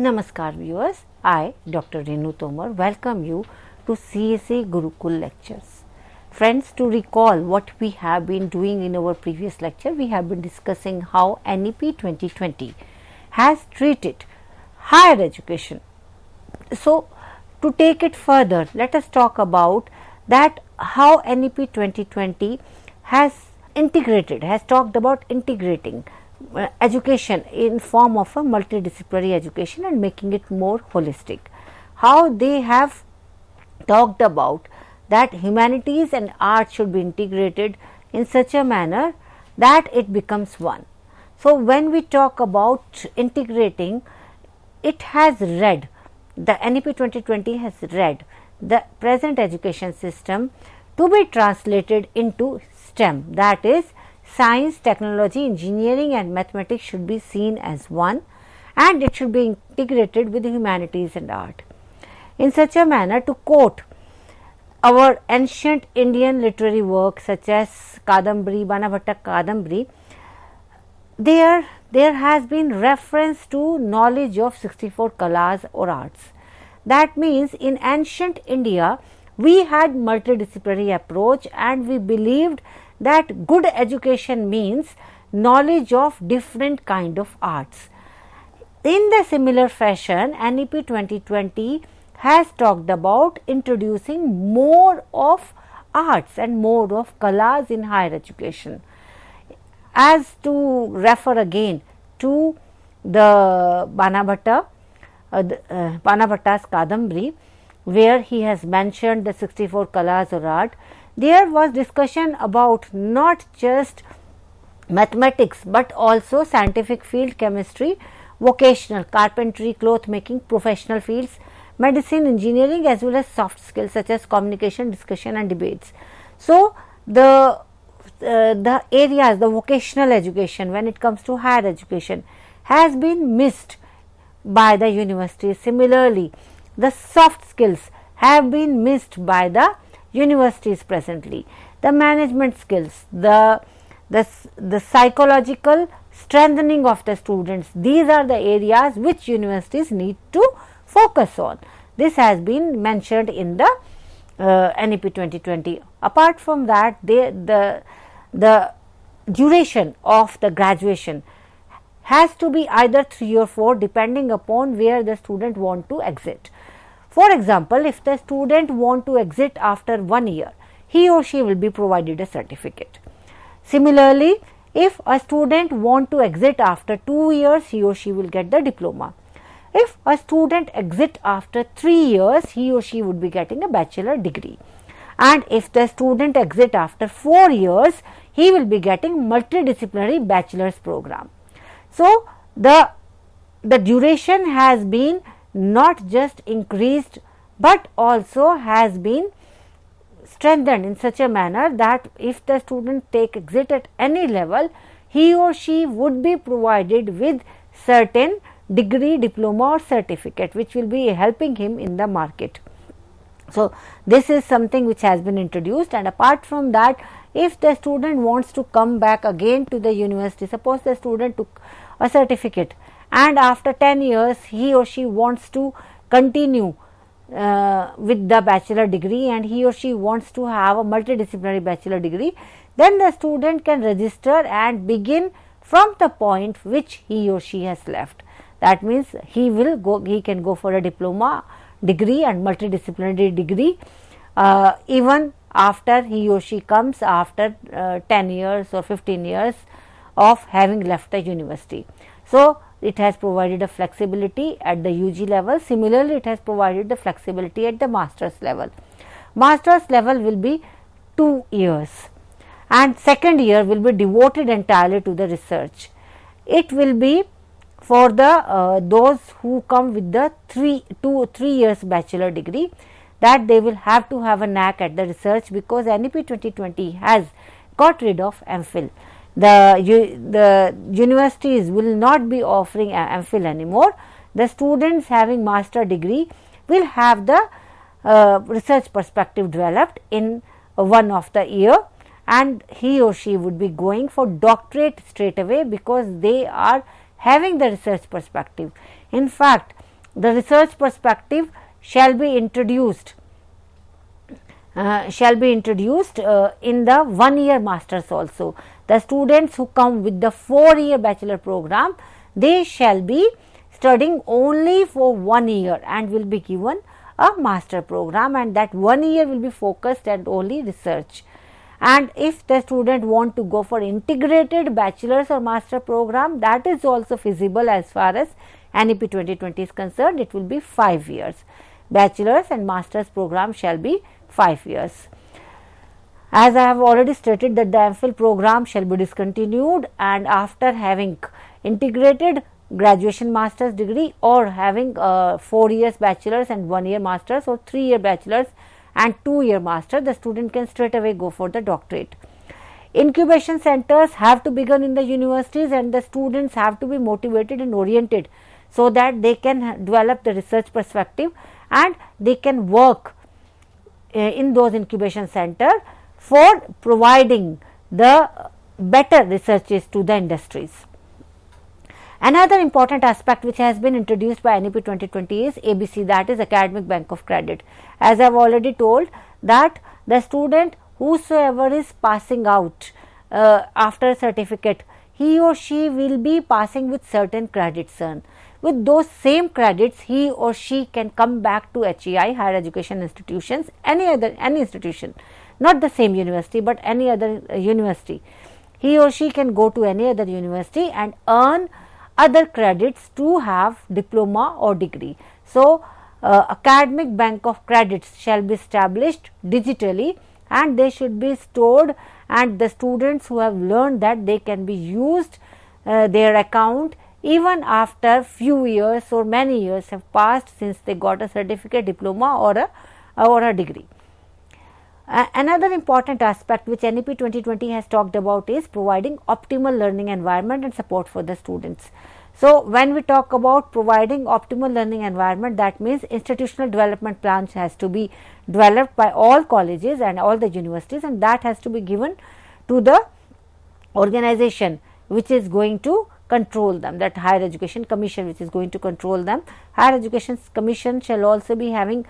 Namaskar viewers, I Dr. Renu Tomar welcome you to CEC Gurukul lectures. Friends, to recall what we have been doing in our previous lecture, we have been discussing how NEP 2020 has treated higher education. So, to take it further, let us talk about that how NEP 2020 has talked about integrating education in form of a multidisciplinary education and making it more holistic. How they have talked about that humanities and art should be integrated in such a manner that it becomes one. So, when we talk about integrating, it has read, the NEP 2020 has read the present education system to be translated into STEM, that is, science, technology, engineering and mathematics should be seen as one, and it should be integrated with the humanities and art. In such a manner, to quote our ancient Indian literary works such as Kadambari, Banabhatta Kadambari, there has been reference to knowledge of 64 kalas or arts. That means in ancient India, we had multidisciplinary approach and we believed that good education means knowledge of different kind of arts. In the similar fashion, NEP 2020 has talked about introducing more of arts and more of kalas in higher education. As to refer again to the Banabhatta's Kadambari, where he has mentioned the 64 kalas or art, there was discussion about not just mathematics but also scientific field, chemistry, vocational, carpentry, cloth making, professional fields, medicine, engineering, as well as soft skills such as communication, discussion and debates. So, the areas, the vocational education when it comes to higher education has been missed by the universities. Similarly, the soft skills have been missed by the universities presently. The management skills, the psychological strengthening of the students, these are the areas which universities need to focus on. This has been mentioned in the NEP 2020. Apart from that, the duration of the graduation has to be either 3 or 4 depending upon where the student want to exit. For example, if the student want to exit after 1 year, he or she will be provided a certificate. Similarly, if a student want to exit after 2 years, he or she will get the diploma. If a student exit after 3 years, he or she would be getting a bachelor degree. And if the student exit after 4 years, he will be getting multidisciplinary bachelor's program. So, the duration has been not just increased but also has been strengthened in such a manner that if the student take exit at any level, he or she would be provided with certain degree, diploma or certificate which will be helping him in the market. So, this is something which has been introduced, and apart from that, if the student wants to come back again to the university, suppose the student took a certificate and after 10 years he or she wants to continue with the bachelor degree and he or she wants to have a multidisciplinary bachelor degree, then the student can register and begin from the point which he or she has left. That means he can go for a diploma degree and multidisciplinary degree even after he or she comes after 10 years or 15 years of having left the university. So, it has provided a flexibility at the UG level. Similarly, it has provided the flexibility at the master's level. Master's level will be 2 years and second year will be devoted entirely to the research. It will be for the those who come with the 3 years bachelor degree, that they will have to have a knack at the research, because NEP 2020 has got rid of MPhil. The universities will not be offering MPhil anymore. The students having master degree will have the research perspective developed in one of the year, and he or she would be going for doctorate straight away because they are having the research perspective. In fact, the research perspective shall be introduced in the 1 year masters also. The students who come with the 4-year bachelor program, they shall be studying only for 1 year and will be given a master program, and that 1 year will be focused at only research. And if the student want to go for integrated bachelor's or master program, that is also feasible as far as NEP 2020 is concerned. It will be 5 years. Bachelor's and master's program shall be 5 years. As I have already stated that the MPhil program shall be discontinued, and after having integrated graduation master's degree or having 4 years bachelor's and 1 year master's, or 3 year bachelor's and 2 year master, the student can straight away go for the doctorate. Incubation centers have to begin in the universities, and the students have to be motivated and oriented so that they can develop the research perspective and they can work in those incubation center for providing the better researches to the industries. Another important aspect which has been introduced by NEP 2020 is ABC, that is Academic Bank of Credit. As I have already told that the student whosoever is passing out after a certificate, he or she will be passing with certain credits earned. With those same credits, he or she can come back to HEI, higher education institutions, any institution, not the same university but any other university. He or she can go to any other university and earn other credits to have diploma or degree. So, academic bank of credits shall be established digitally, and they should be stored, and the students who have learned that they can be used their account even after few years or many years have passed since they got a certificate, diploma or a degree. Another important aspect which NEP 2020 has talked about is providing optimal learning environment and support for the students. So, when we talk about providing optimal learning environment, that means institutional development plans has to be developed by all colleges and all the universities, and that has to be given to the organization which is going to control them, that higher education commission which is going to control them. Higher education commission shall also be having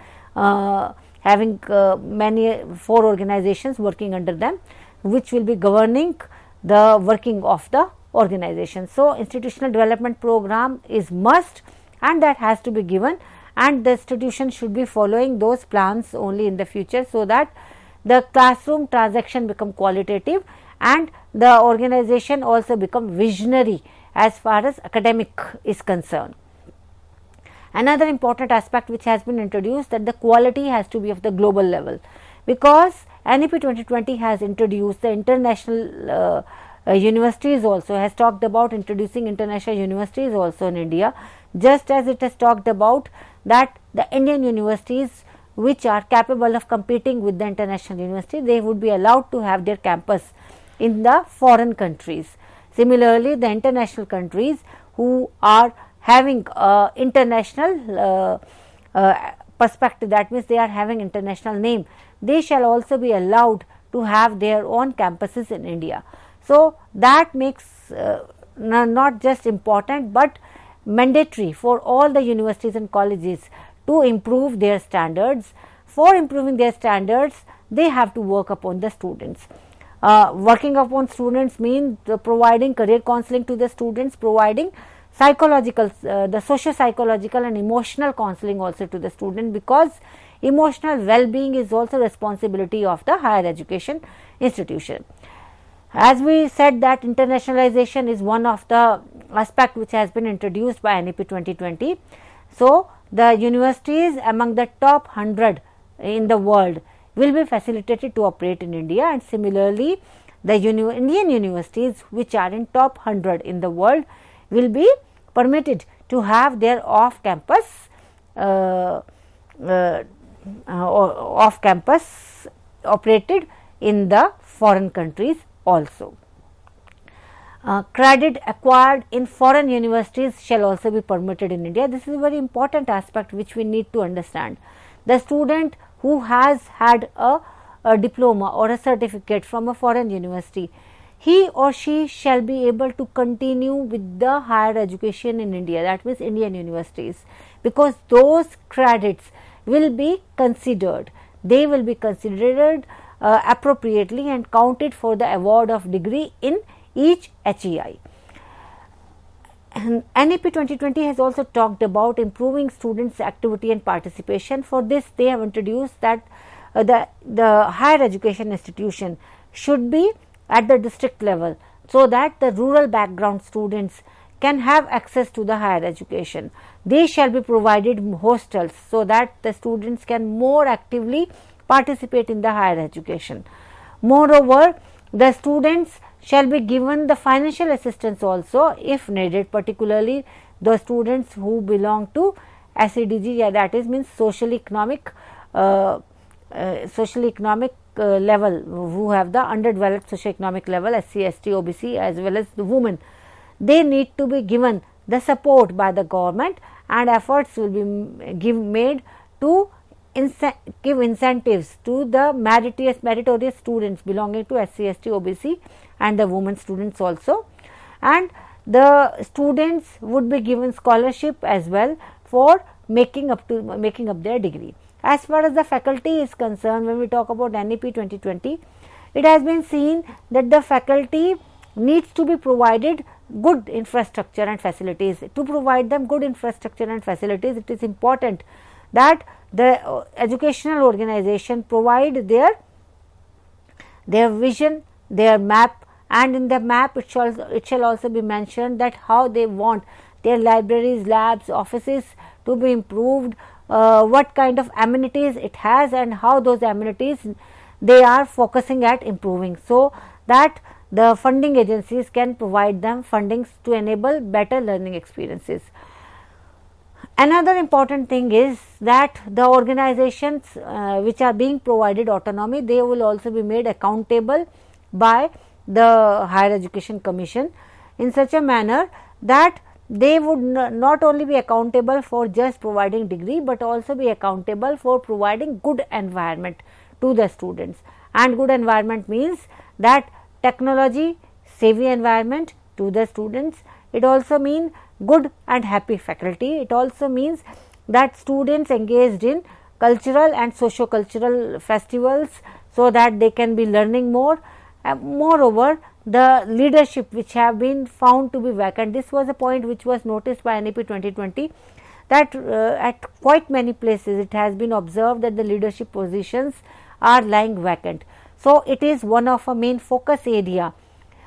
many 4 organizations working under them, which will be governing the working of the organization. So, institutional development program is must, and that has to be given, and the institution should be following those plans only in the future, so that the classroom transaction become qualitative and the organization also become visionary as far as academic is concerned. Another important aspect which has been introduced, that the quality has to be of the global level, because NEP 2020 has introduced the international universities also, has talked about introducing international universities also in India, just as it has talked about that the Indian universities which are capable of competing with the international university, they would be allowed to have their campus in the foreign countries. Similarly, the international countries who are having international perspective, that means they are having international name, they shall also be allowed to have their own campuses in India. So, that makes not just important but mandatory for all the universities and colleges to improve their standards. For improving their standards, they have to work upon the students. Working upon students means providing career counseling to the students, providing psychological, the socio-psychological and emotional counseling also to the student, because emotional well-being is also responsibility of the higher education institution. As we said that internationalization is one of the aspect which has been introduced by NEP 2020. So, the universities among the top 100 in the world will be facilitated to operate in India, and similarly the Indian universities which are in top 100 in the world will be permitted to have their off campus operated in the foreign countries also. Credit acquired in foreign universities shall also be permitted in India. This is a very important aspect which we need to understand. The student who has had a diploma or a certificate from a foreign university, he or she shall be able to continue with the higher education in India, that means Indian universities, because those credits will be considered. They will be considered appropriately and counted for the award of degree in each HEI. And NEP 2020 has also talked about improving students' activity and participation. For this, they have introduced that the higher education institution should be at the district level, so that the rural background students can have access to the higher education. They shall be provided hostels, so that the students can more actively participate in the higher education. Moreover, the students shall be given the financial assistance also if needed, particularly the students who belong to SEDG, that is means social economic level, who have the underdeveloped socio-economic level, SC, ST, OBC, as well as the women. They need to be given the support by the government, and efforts will be made to give incentives to the meritorious students belonging to SC, ST, OBC and the women students also, and the students would be given scholarship as well for making up their degree. As far as the faculty is concerned, when we talk about NEP 2020, it has been seen that the faculty needs to be provided good infrastructure and facilities. To provide them good infrastructure and facilities, it is important that the educational organization provide their vision, their map, and in the map it shall also be mentioned that how they want their libraries, labs, offices to be improved, what kind of amenities it has, and how those amenities they are focusing at improving, so that the funding agencies can provide them fundings to enable better learning experiences. Another important thing is that the organizations which are being provided autonomy, they will also be made accountable by the Higher Education Commission in such a manner that they would not only be accountable for just providing degree, but also be accountable for providing good environment to the students. And good environment means that technology savvy environment to the students. It also means good and happy faculty. It also means that students engaged in cultural and socio-cultural festivals, so that they can be learning more. Moreover, the leadership which have been found to be vacant, this was a point which was noticed by NEP 2020, that at quite many places it has been observed that the leadership positions are lying vacant. So, it is one of a main focus area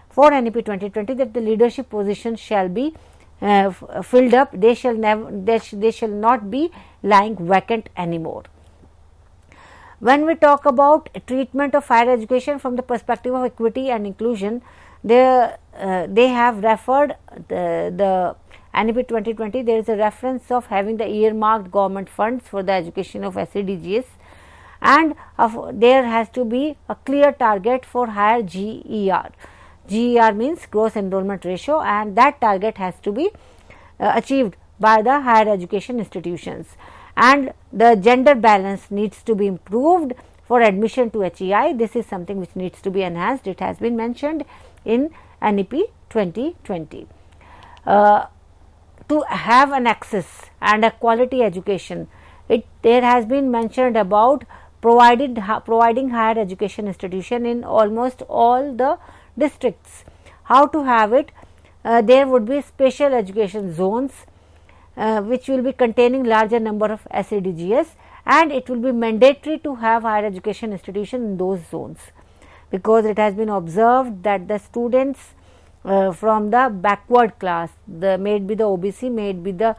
for NEP 2020 that the leadership positions shall be filled up. They shall not be lying vacant anymore. When we talk about treatment of higher education from the perspective of equity and inclusion, they have referred the NEP 2020. There is a reference of having the earmarked government funds for the education of SEDGs, and there has to be a clear target for higher GER. GER means gross enrollment ratio, and that target has to be achieved by the higher education institutions. And the gender balance needs to be improved for admission to HEI. This is something which needs to be enhanced. It has been mentioned in NEP 2020. To have an access and a quality education, there has been mentioned about providing higher education institution in almost all the districts. How to have it? There would be special education zones which will be containing larger number of SEDGs, and it will be mandatory to have higher education institution in those zones, because it has been observed that the students from the backward class, may it be the OBC, may it be the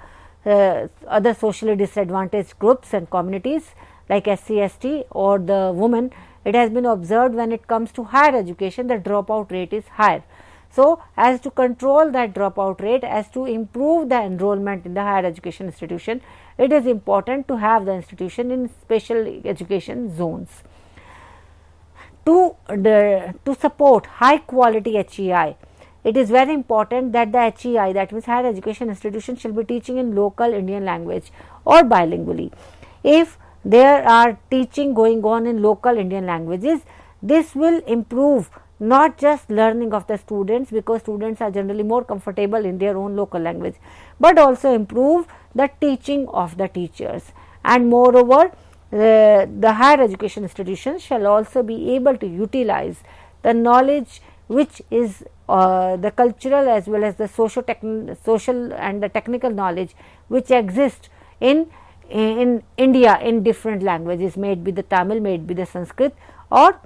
other socially disadvantaged groups and communities like SC, ST or the women, it has been observed when it comes to higher education the dropout rate is higher. So, as to control that dropout rate, as to improve the enrollment in the higher education institution, it is important to have the institution in special education zones. To support high quality HEI, it is very important that the HEI, that means higher education institution, shall be teaching in local Indian language or bilingually. If there are teaching going on in local Indian languages, this will improve not just learning of the students, because students are generally more comfortable in their own local language, but also improve the teaching of the teachers. And moreover, the higher education institutions shall also be able to utilize the knowledge which is the cultural as well as the social and the technical knowledge which exist in India in different languages, may it be the Tamil, may it be the Sanskrit or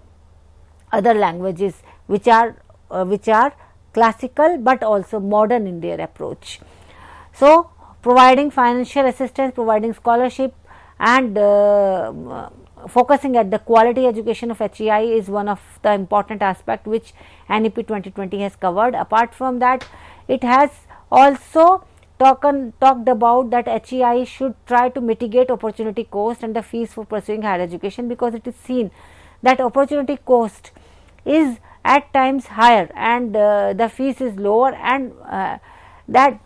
other languages which are classical but also modern in their approach. So, providing financial assistance, providing scholarship and focusing at the quality education of HEI is one of the important aspect which NEP 2020 has covered. Apart from that, it has also talked about that HEI should try to mitigate opportunity cost and the fees for pursuing higher education, because it is seen that opportunity cost is at times higher and the fees is lower, and that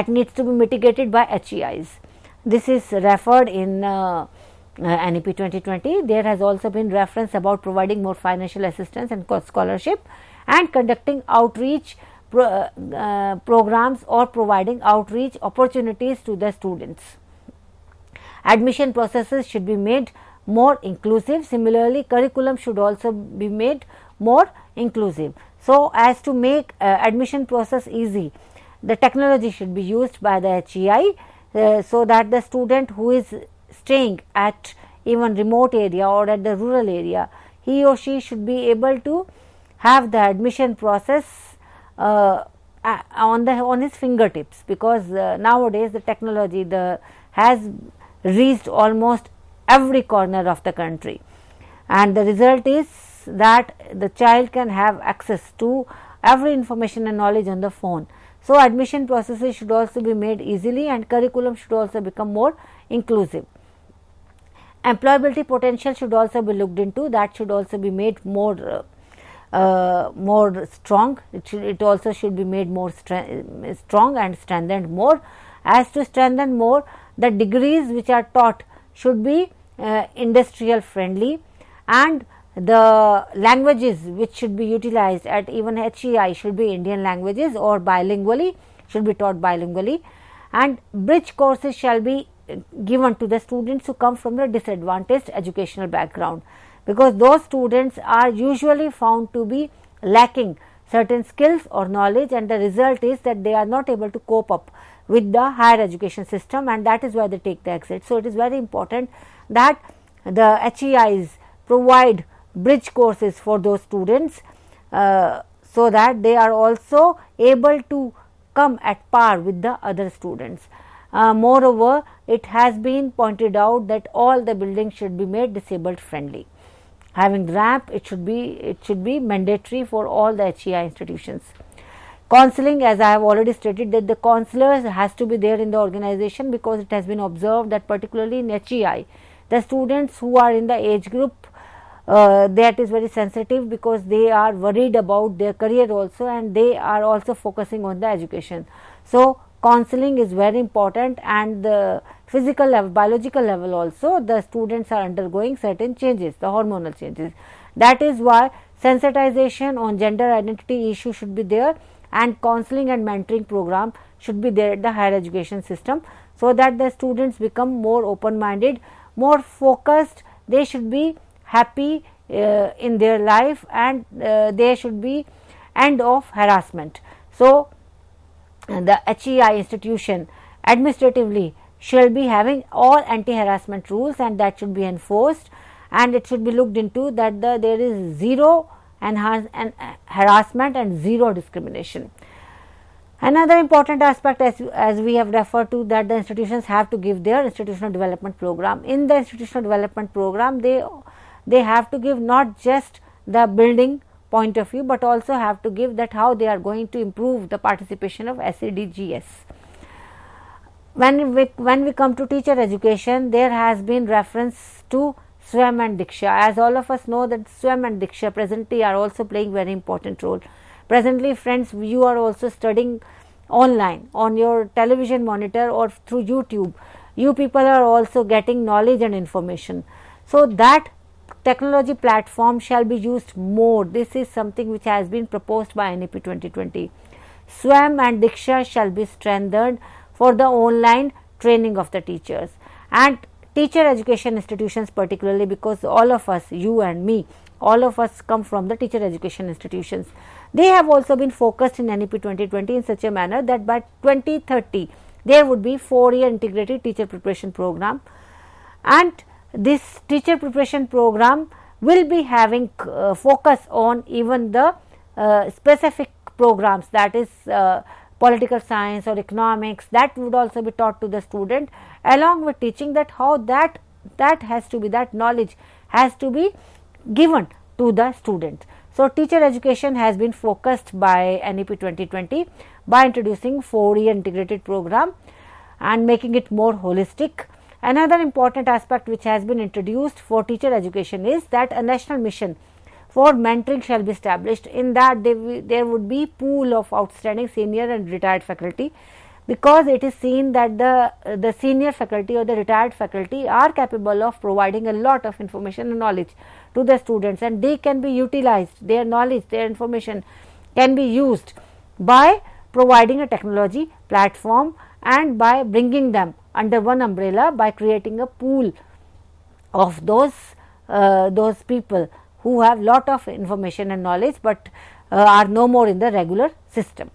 needs to be mitigated by HEIs. This is referred in NEP 2020. There has also been reference about providing more financial assistance and scholarship and conducting outreach programs or providing outreach opportunities to the students. Admission processes should be made more inclusive. Similarly, curriculum should also be made more inclusive. So, as to make admission process easy, the technology should be used by the HEI so that the student who is staying at even remote area or at the rural area, he or she should be able to have the admission process on his fingertips, because nowadays the technology has reached almost every corner of the country, and the result is that the child can have access to every information and knowledge on the phone. So, admission processes should also be made easily and curriculum should also become more inclusive. Employability potential should also be looked into, that should also be made more strong. It also should be made more strong and strengthened more. As to strengthen more, the degrees which are taught should be industrial friendly, and the languages which should be utilized at even HEI should be Indian languages or bilingually, should be taught bilingually, and bridge courses shall be given to the students who come from a disadvantaged educational background, because those students are usually found to be lacking certain skills or knowledge, and the result is that they are not able to cope up with the higher education system, and that is why they take the exit. So, it is very important that the HEIs provide bridge courses for those students so that they are also able to come at par with the other students. Moreover, it has been pointed out that all the buildings should be made disabled friendly. Having ramp, it should be mandatory for all the HEI institutions. Counseling, as I have already stated, that the counselors has to be there in the organization, because it has been observed that particularly in HEI, the students who are in the age group that is very sensitive, because they are worried about their career also, and they are also focusing on the education. So, counseling is very important, and the physical level, biological level also, the students are undergoing certain changes, the hormonal changes. That is why sensitization on gender identity issue should be there, and counseling and mentoring program should be there at the higher education system, so that the students become more open minded, more focused. They should be happy in their life, and there should be end of harassment. So, the HEI institution administratively shall be having all anti-harassment rules, and that should be enforced, and it should be looked into that there is zero harassment and zero discrimination. Another important aspect, as we have referred to, that the institutions have to give their institutional development program. In the institutional development program, they have to give not just the building point of view, but also have to give that how they are going to improve the participation of SEDGS. When we come to teacher education, there has been reference to Swam and Diksha. As all of us know that Swam and Diksha presently are also playing very important role. Presently, friends, you are also studying online on your television monitor or through YouTube. You people are also getting knowledge and information. So, that technology platform shall be used more. This is something which has been proposed by NEP 2020. SWAM and Diksha shall be strengthened for the online training of the teachers, and teacher education institutions particularly, because all of us, you and me, all of us come from the teacher education institutions. They have also been focused in NEP 2020 in such a manner that by 2030 there would be 4-year integrated teacher preparation program, and this teacher preparation program will be having focus on even the specific programs, that is political science or economics, that would also be taught to the student, along with teaching that how that has to be, that knowledge has to be given to the student. So, teacher education has been focused by NEP 2020 by introducing 4-year integrated program and making it more holistic. Another important aspect which has been introduced for teacher education is that a national mission for mentoring shall be established. In that there would be pool of outstanding senior and retired faculty, because it is seen that the senior faculty or the retired faculty are capable of providing a lot of information and knowledge to the students, and they can be utilized, their knowledge, their information can be used by providing a technology platform and by bringing them under one umbrella, by creating a pool of those people who have lot of information and knowledge, but are no more in the regular system.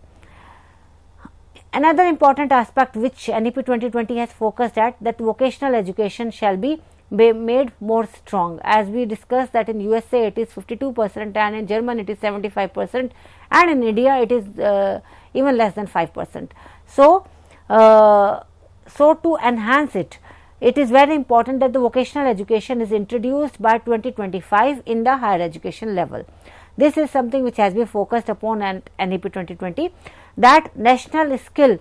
Another important aspect which NEP 2020 has focused at, that vocational education shall be made more strong. As we discussed that in USA it is 52% and in Germany it is 75% and in India it is even less than 5%. So, to enhance it, it is very important that the vocational education is introduced by 2025 in the higher education level. This is something which has been focused upon at NEP 2020, that national skill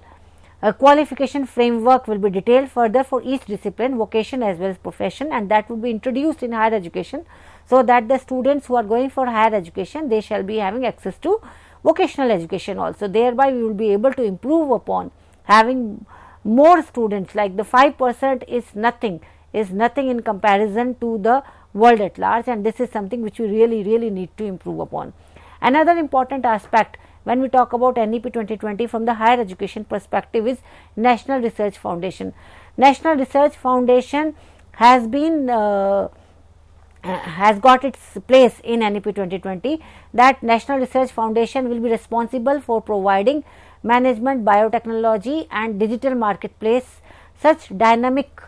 qualification framework will be detailed further for each discipline, vocation as well as profession, and that will be introduced in higher education, so that the students who are going for higher education, they shall be having access to vocational education also. Thereby we will be able to improve upon having more students, like the 5% is nothing in comparison to the world at large, and this is something which we really need to improve upon. Another important aspect when we talk about NEP 2020 from the higher education perspective is National Research Foundation. National Research Foundation has been has got its place in NEP 2020, that National Research Foundation will be responsible for providing management, biotechnology and digital marketplace. Such dynamic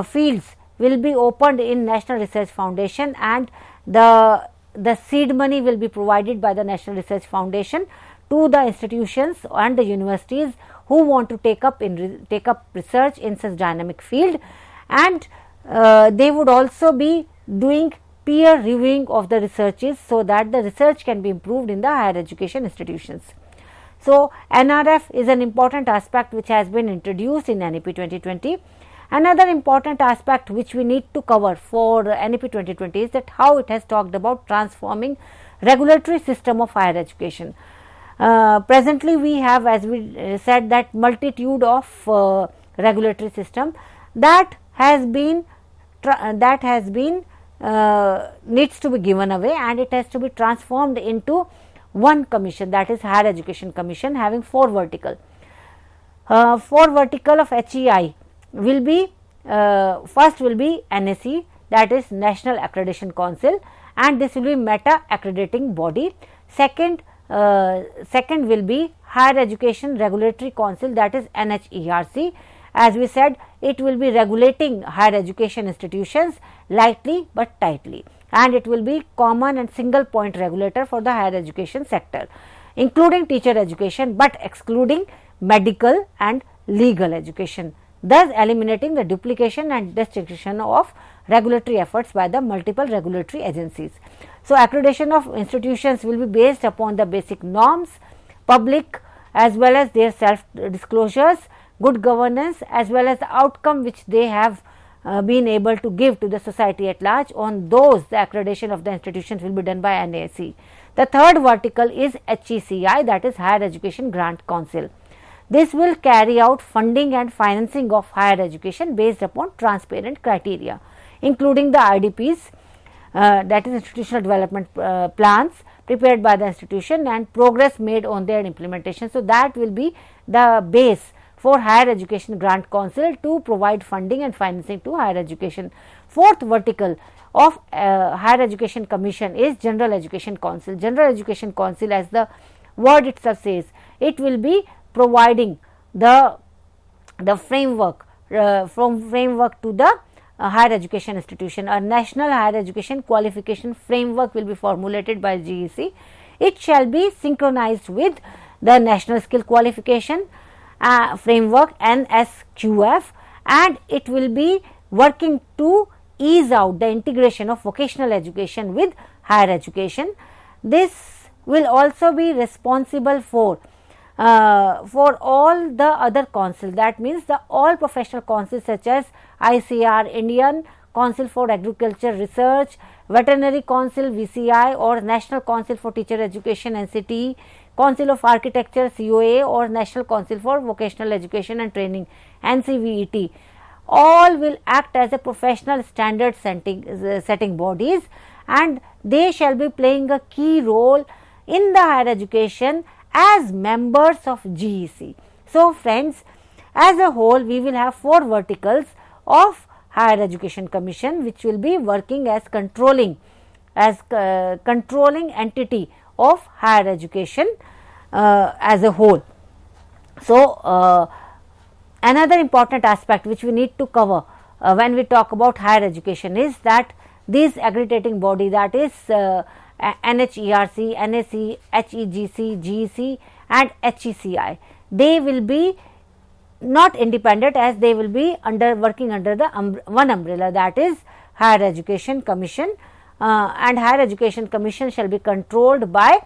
fields will be opened in National Research Foundation, and the seed money will be provided by the National Research Foundation to the institutions and the universities who want to take up research in such dynamic field, and they would also be doing peer reviewing of the researches, so that the research can be improved in the higher education institutions. So, NRF is an important aspect which has been introduced in NEP 2020. Another important aspect which we need to cover for NEP 2020 is that how it has talked about transforming regulatory system of higher education. Presently we have, as we said, that multitude of regulatory system that has been needs to be given away, and it has to be transformed into one commission, that is Higher Education Commission, having 4 vertical. 4 vertical of HEI will be, first will be NAC, that is National Accreditation Council, and this will be meta accrediting body. Second will be Higher Education Regulatory Council, that is NHERC. As we said, it will be regulating higher education institutions lightly but tightly, and it will be common and single point regulator for the higher education sector, including teacher education but excluding medical and legal education, thus eliminating the duplication and distinction of regulatory efforts by the multiple regulatory agencies. So, accreditation of institutions will be based upon the basic norms, public as well as their self disclosures, good governance as well as the outcome which they have been able to give to the society at large. On those, the accreditation of the institutions will be done by NAC. The third vertical is HECI, that is Higher Education Grant Council. This will carry out funding and financing of higher education based upon transparent criteria, including the IDPs, that is institutional development plans prepared by the institution and progress made on their implementation. So, that will be the base for Higher Education Grant Council to provide funding and financing to higher education. Fourth vertical of Higher Education Commission is General Education Council. General Education Council, as the word itself says, it will be providing the framework from framework to the higher education institution. A national higher education qualification framework will be formulated by GEC. It shall be synchronized with the national skill qualification framework NSQF, and it will be working to ease out the integration of vocational education with higher education. This will also be responsible for all the other councils, that means the all professional councils such as ICR, Indian Council for Agriculture Research, Veterinary Council VCI or National Council for Teacher Education NCT, Council of Architecture COA or National Council for Vocational Education and Training NCVET. All will act as a professional standard setting bodies, and they shall be playing a key role in the higher education as members of GEC. So, friends, as a whole we will have 4 verticals of Higher Education Commission, which will be working as controlling entity of higher education as a whole. So, another important aspect which we need to cover when we talk about higher education is that this aggregating body, that is NHERC, NAC, HEGC, GEC and HECI, they will be not independent, as they will be working under the one umbrella, that is Higher Education Commission, and Higher Education Commission shall be controlled by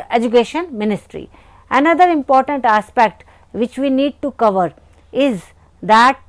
Education Ministry. Another important aspect which we need to cover is that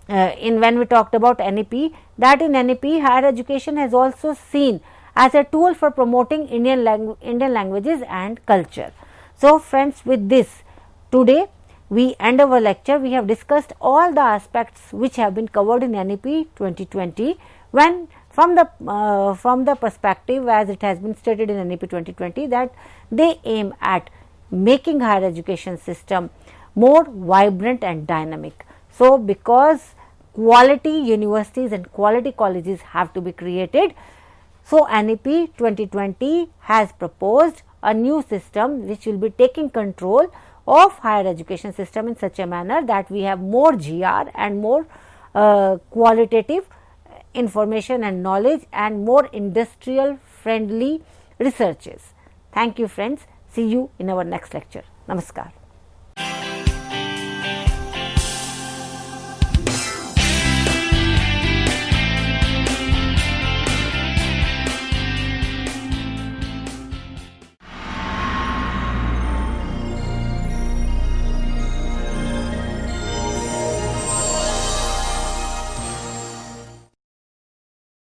when we talked about NEP, that in NEP higher education has also seen as a tool for promoting Indian languages and culture. So, friends, with this today we end our lecture. We have discussed all the aspects which have been covered in NEP 2020 when from the perspective, as it has been stated in NEP 2020, that they aim at making higher education system more vibrant and dynamic. So, because quality universities and quality colleges have to be created, so NEP 2020 has proposed a new system which will be taking control of higher education system in such a manner that we have more GR and more qualitative information and knowledge and more industrial friendly researches. Thank you, friends. See you in our next lecture. Namaskar.